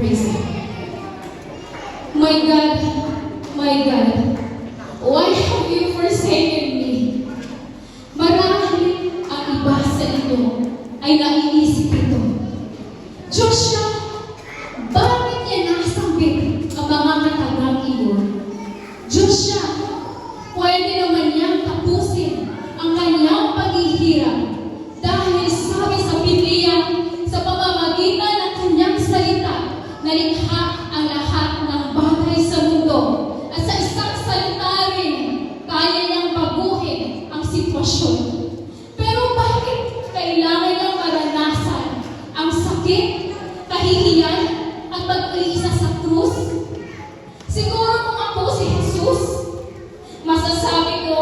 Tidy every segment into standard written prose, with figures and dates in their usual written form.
Praise God. My God, why have you forsaken me? Marahil ang iba sa ito ay naiisip ito. Joshua, bakit niya nasambit ang mga katagang iyon? Joshua, pwede naman niyang tapusin ang kanyang paghihirap dahil sabi sa Biblia, sa pamamagitan ng kanyang salita, nalikha ang lahat ng bagay sa mundo. At sa isang salita rin, kaya niyang baguhin ang sitwasyon. Pero bakit kailangan niyang maranasan ang sakit, kahihiyan, at pag-iisa sa krus? Siguro kung ako si Jesus, masasabi ko,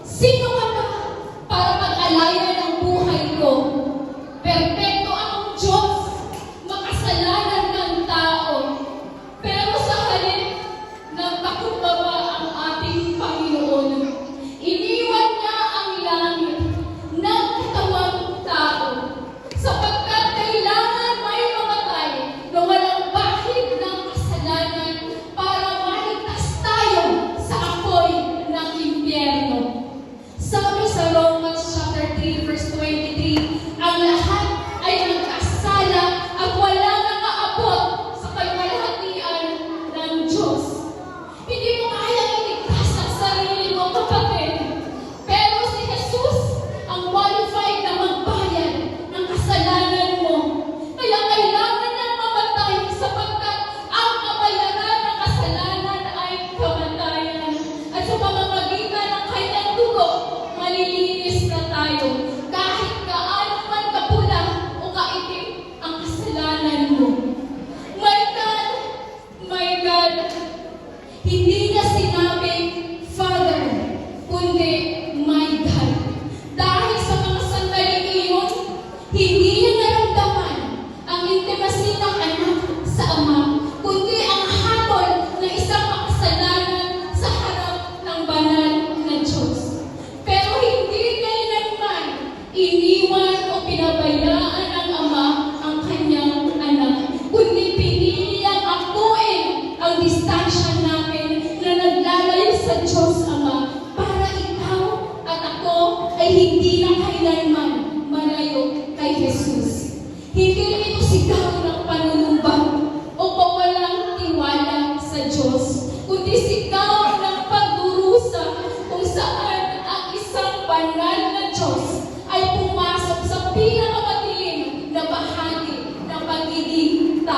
sino ka ba para pag-alaya ng buhay ko? Perpekto ang Diyos, makasalanan ng tao. Pero sa halip, nagpakumbaba ang ating Panginoon. Iniwan niya ang langit ng katawang tao, sapagkat kailangan may mamatay na walang bahid ng kasalanan para maligtas tayo sa apoy ng impyerno. Sabi sa Romans chapter 3 verse 23, ang lahat ay nagkasala at wala nakaabot sa kaluwalhatian ng Diyos. Hindi mo kayang iligtas ang sarili mo, kapatid. Pero si Jesus ang qualified na magbayad ng kasalanan mo. Kaya kailangan niyang mamatay sapagkat ang kabayaran ng kasalanan ay kamatayan. At sa pamamagitan ng kanyang dugo, malilinis na tayo. Kahit gaano man kapula o kaitim ang kasalanan mo. My God, hindi niya sinabing Father, kundi my God. Dahil sa mga sandaling iyon, hindi niya naramdaman ang intimacy na